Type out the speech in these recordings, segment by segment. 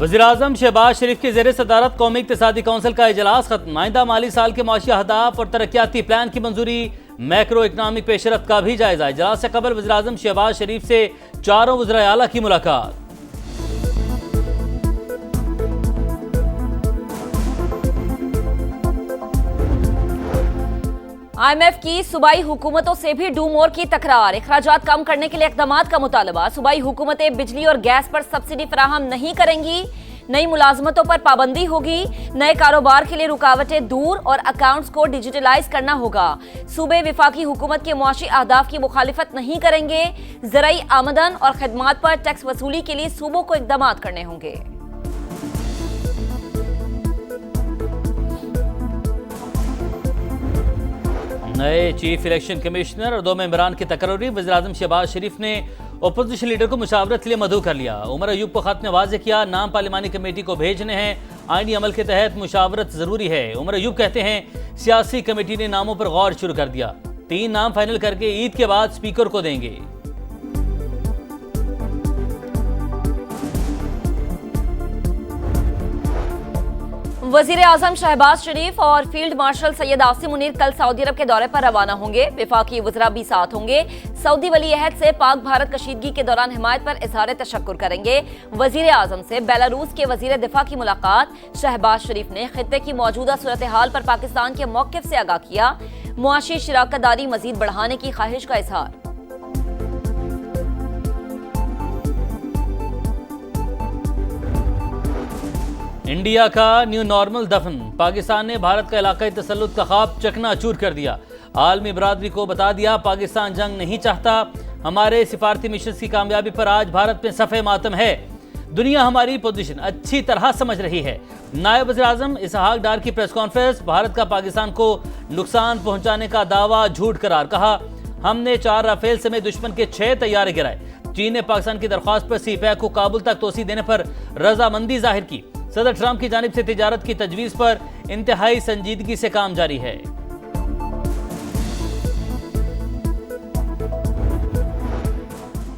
वज़ीर-ए-आज़म शहबाज शरीफ की ज़ेर सदारत कौमी इक़्तिसादी कौंसिल का इजलास खत्म। आइंदा माली साल के माशी अहदाफ और तरक्याती प्लान की मंजूरी, मैक्रो इकनॉमिक पेशरफ्त का भी जायजा। इजलास से कबल वज़ीर-ए-आज़म शहबाज शरीफ से चारों वज़राए आला की मुलाकात। IMF की सूबाई हुकूमतों से भी डू मोर की तकरार। अखराजात कम करने के लिए इक़दामात का मुतालबा। सूबाई हुकूमतें बिजली और गैस पर सब्सिडी फराहम नहीं करेंगी। नई मुलाजमतों पर पाबंदी होगी। नए कारोबार के लिए रुकावटें दूर और अकाउंट्स को डिजिटलाइज करना होगा। सूबे विफाकी हुकूमत के मुआशी अहदाफ की मुखालिफत नहीं करेंगे। ज़राई आमदन और खदमात पर टैक्स वसूली के लिए सूबों को इक़दामात करने होंगे। नए चीफ इलेक्शन कमिश्नर और 2 मेंबरान की तकर्री। वज़ीर-ए-आज़म शहबाज शरीफ ने अपोजिशन लीडर को मुशावरत के लिए मदऊ कर लिया। उमर अयूब को खत में वाज़ेह किया, नाम पार्लिमानी कमेटी को भेजने हैं। आईनी अमल के तहत मुशावरत जरूरी है। उमर अयूब कहते हैं सियासी कमेटी ने नामों पर गौर शुरू कर दिया। 3 नाम फाइनल करके ईद के बाद स्पीकर को देंगे। वज़ीर-ए-आज़म शहबाज शरीफ और फील्ड मार्शल सैयद आसिम मुनीर कल सऊदी अरब के दौरे पर रवाना होंगे। विफाकी वज़रा भी साथ होंगे। सऊदी वली अहद से पाक भारत कशीदगी के दौरान हिमायत पर इजहार तशक्कुर करेंगे। वज़ीर-ए-आज़म से बेलारूस के वज़ीर दिफा की मुलाकात। शहबाज शरीफ ने खित्ते की मौजूदा सूरत हाल पर पाकिस्तान के मौक़िफ़ से आगाह किया। मुआशी शराकतदारी मज़ीद बढ़ाने की ख्वाहिश का इजहार। इंडिया का न्यू नॉर्मल दफन। पाकिस्तान ने भारत का इलाकाई तसल्लुत का ख्वाब चकनाचूर कर दिया। आलमी बरादरी को बता दिया पाकिस्तान जंग नहीं चाहता। हमारे सिफारती मिशन की कामयाबी पर आज भारत में सफ़े मातम है। दुनिया हमारी पोजीशन अच्छी तरह समझ रही है। नायब वज़ीर-ए-आज़म इसहाक डार की प्रेस कॉन्फ्रेंस। भारत का पाकिस्तान को नुकसान पहुंचाने का दावा झूठ करार। कहा हमने 4 राफेल समेत दुश्मन के 6 तैयारे गिराए। चीन ने पाकिस्तान की दरख्वास्त पर सीपैक को काबुल तक तोसी देने पर रजामंदी जाहिर की। सदर ट्रंप की जानिब से तिजारत की तजवीज़ पर इंतहाई संजीदगी से काम जारी है।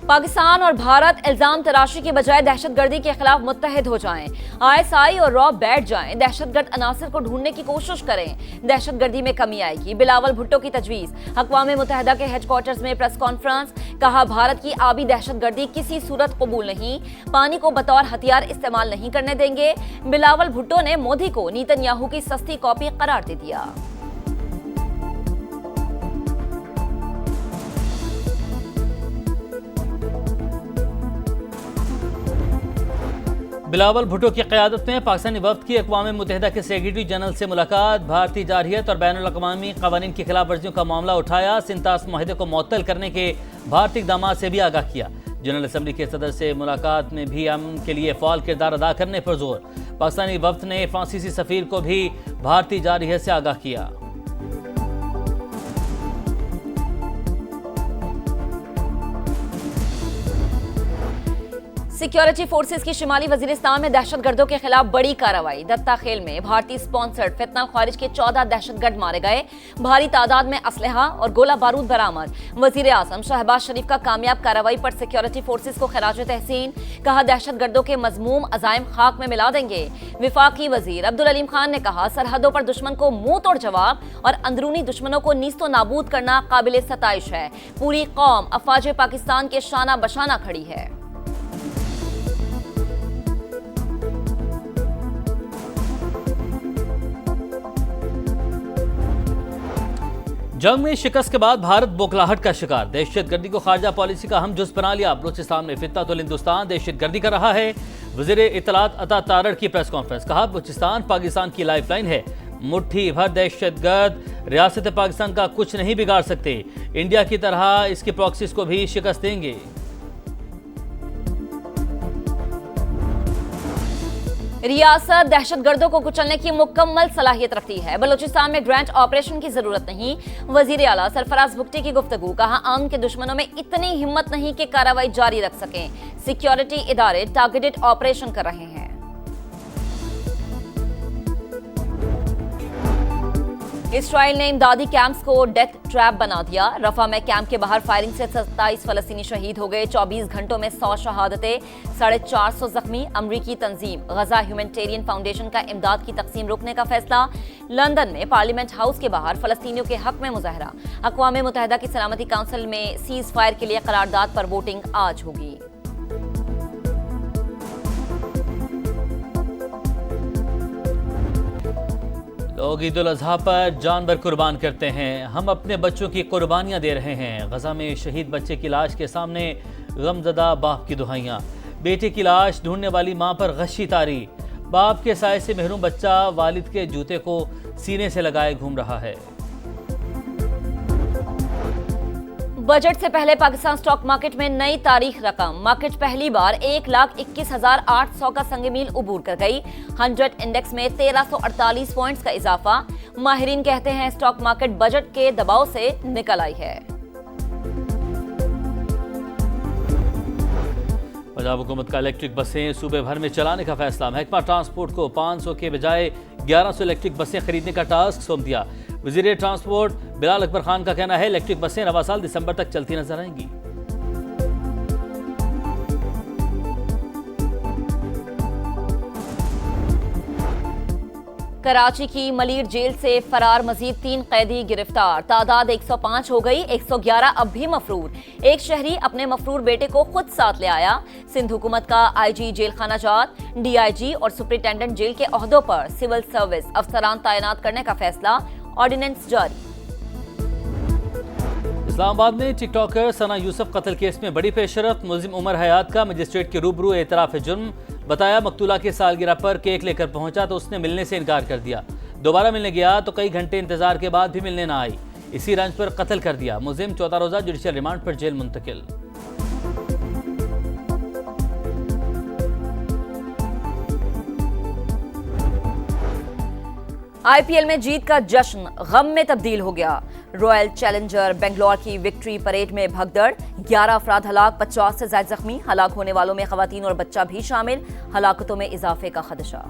पाकिस्तान और भारत इल्जाम तराशी के बजाय दहशतगर्दी के खिलाफ मुत्तहिद हो जाएं। ISI और रॉ बैठ जाएं। दहशतगर्द अनासर को ढूंढने की कोशिश करें। दहशतगर्दी में कमी आएगी। बिलावल भुट्टो की तजवीज़। अक़वाम मुत्तहिदा के हेडक्वार्टर्स में प्रेस कॉन्फ्रेंस। कहा भारत की आबी दहशतगर्दी किसी सूरत कबूल नहीं। पानी को बतौर हथियार इस्तेमाल नहीं करने देंगे। बिलावल भुट्टो ने मोदी को नेतन्याहू की सस्ती कॉपी करार दे दिया। बिलावल भुट्टो की क़यादत में पाकिस्तानी वफ़द की अक़वाम मुत्तहिदा के सेक्रेटरी जनरल से मुलाकात। भारतीय जारहियत और बैनुल-अक़वामी क़वानीन की खिलाफ वर्जियों का मामला उठाया। सिंतास मुआहदे को मुअत्तल करने के भारतीय इक़दामात से भी आगाह किया। जनरल असम्बली के सदर से मुलाकात में भी अमन के लिए फ़ाल किरदार अदा करने पर जोर। पाकिस्तानी वफ़द ने फ्रांसीसी सफ़ीर को भी भारतीय जारहियत से आगाह किया। सिक्योरिटी फोर्सेस की शिमाली वजीरिस्तान में दहशतगर्दों के खिलाफ बड़ी कार्रवाई। दत्ता खेल में भारतीय स्पॉन्सर्ड फितना खारिज के 14 दहशतगर्द मारे गए। भारी तादाद में असलहा और गोला बारूद बरामद। वजीर-ए-आज़म शहबाज शरीफ का कामयाब कार्रवाई पर सिक्योरिटी फोर्सेस को खराज तहसीन। कहा दहशतगर्दों के मजमूम अजाइम खाक में मिला देंगे। विफाकी वजीर अब्दुल अलीम खान ने कहा सरहदों पर दुश्मन को मुंह तोड़ जवाब और अंदरूनी दुश्मनों को नीस्तो नाबूद करना काबिल सताइश है। पूरी कौम अफवाज पाकिस्तान के शाना बशाना खड़ी है। जंग में शिकस्त के बाद भारत बौखलाहट का शिकार। दहशतगर्दी को खारजा पॉलिसी का अहम जुज़ बना लिया। बलूचिस्तान में फितनतुल हिंदुस्तान दहशतगर्दी कर रहा है। वज़ीर इत्तलात अता तारड़ की प्रेस कॉन्फ्रेंस। कहा बलूचिस्तान पाकिस्तान की लाइफलाइन है। मुट्ठी भर दहशतगर्द रियासत पाकिस्तान का कुछ नहीं बिगाड़ सकते। इंडिया की तरह इसकी प्रॉक्सीज को भी शिकस्त देंगे। रियासत दहशतगर्दों को कुचलने की मुकम्मल सलाहियत रखती है। बलूचिस्तान में ग्रैंड ऑपरेशन की जरूरत नहीं। वजीर आला सरफराज भुट्टी की गुफ्तगू। कहा आम के दुश्मनों में इतनी हिम्मत नहीं कि कार्रवाई जारी रख सकें। सिक्योरिटी इदारे टारगेटेड ऑपरेशन कर रहे हैं। इसराइल ने इमदादी कैंप्स को डेथ ट्रैप बना दिया। रफा में कैंप के बाहर फायरिंग से 27 फलस्तीनी शहीद हो गए। 24 घंटों में 100 शहादतें, 450 जख्मी। अमरीकी तंजीम गजा ह्यूमैनिटेरियन फाउंडेशन का इमदाद की तकसीम रोकने का फैसला। लंदन में पार्लियामेंट हाउस के बाहर फलस्तीनियों के हक में मुजाहरा। अक़वाम मुत्तहिदा की सलामती काउंसिल में सीज फायर के लिए करारदाद पर वोटिंग आज होगी। लोग ईद उल अजहा पर जानवर कुर्बान करते हैं। हम अपने बच्चों की कुर्बानियां दे रहे हैं। गजा में शहीद बच्चे की लाश के सामने गमजदा बाप की दुहाइयां। बेटे की लाश ढूंढने वाली मां पर गशी तारी। बाप के साए से महरूम बच्चा वालिद के जूते को सीने से लगाए घूम रहा है। बजट से पहले पाकिस्तान स्टॉक मार्केट में नई तारीख रकम। मार्केट पहली बार 1,21,800 का संग मील उबूर कर गई। 100 इंडेक्स में 1348 पॉइंट्स का इजाफा। माहिरीन कहते हैं स्टॉक मार्केट बजट के दबाव से निकल आई है। पंजाब हुकूमत का इलेक्ट्रिक बसें सूबे भर में चलाने का फैसला। महकमा ट्रांसपोर्ट को 500 के बजाय 1100 इलेक्ट्रिक बसें खरीदने का टास्क सौंप दिया। वज़ीर ट्रांसपोर्ट बिलाल अकबर खान का कहना है इलेक्ट्रिक बसें रवा साल दिसंबर तक चलती नजर आएंगी। कराची की मलीर जेल से फरार मजीद 3 कैदी गिरफ्तार। तादाद 105 हो गई। 111 अब भी मफरूर। एक शहरी अपने मफरूर बेटे को खुद साथ ले आया। सिंध हुकूमत का आईजी जेल खाना जात, डीआईजी और सुपरिटेंडेंट जेल के ओहदों पर सिविल सर्विस अफसरान तैनात करने का फैसला। ऑर्डिनेंस जारी। इस्लामाबाद में टिकटॉकर सना यूसुफ कत्ल केस में बड़ी पेशरफ्त। मुलजिम उमर हयात का मजिस्ट्रेट के रूबरू एतराफ जुर्म। बताया मकतूला के सालगिरह पर केक लेकर पहुंचा तो उसने मिलने से इनकार कर दिया। दोबारा मिलने गया तो कई घंटे इंतजार के बाद भी मिलने ना आई। इसी रंज पर कत्ल कर दिया। मुलजिम 14 रोजा जुडिशियल रिमांड पर जेल मुंतकिल। आईपीएल में जीत का जश्न गम में तब्दील हो गया। रॉयल चैलेंजर बेंगलोर की विक्ट्री परेड में भगदड़। 11 अफराद हलाक, 50 से ज्यादा जख्मी। हलाक होने वालों में खवातीन और बच्चा भी शामिल। हलाकतों में इजाफे का खदशा।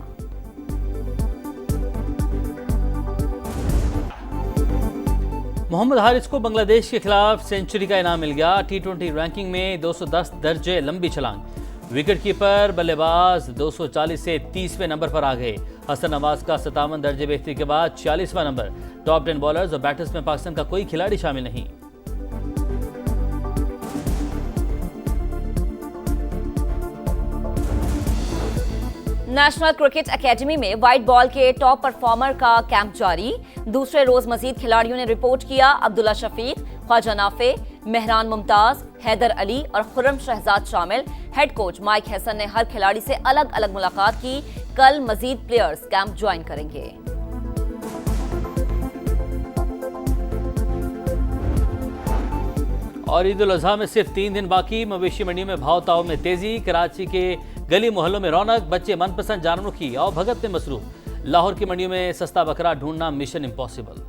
मोहम्मद हारिस को बांग्लादेश के खिलाफ सेंचुरी का इनाम मिल गया। टी20 रैंकिंग में 210 दर्जे लंबी छलांग। विकेट कीपर बल्लेबाज 240 से 30वें नंबर पर आ गए। हसन नवाज का 57 दर्जे बेहतरी के बाद 46वां नंबर। टॉप 10 बॉलर्स और बैटर्स में पाकिस्तान का कोई खिलाड़ी शामिल नहीं। नेशनल क्रिकेट एकेडमी में व्हाइट बॉल के टॉप परफॉर्मर का कैंप जारी। दूसरे रोज मजीद खिलाड़ियों ने रिपोर्ट किया। अब्दुल्ला शफीक, ख्वाजा नाफे, मेहरान मुमताज, हैदर अली और खुर्रम शहजाद शामिल। हेड कोच माइक हैसन ने हर खिलाड़ी से अलग अलग मुलाकात की। कल मजीद प्लेयर्स कैंप ज्वाइन करेंगे। और ईद उल अजहा में सिर्फ 3 दिन बाकी। मवेशी मंडियों में भाव ताव में तेजी। कराची के गली मोहल्लों में रौनक। बच्चे मनपसंद जानवरों की और भगत में मसरूफ। लाहौर की मंडियों में सस्ता बकरा ढूंढना मिशन इम्पॉसिबल।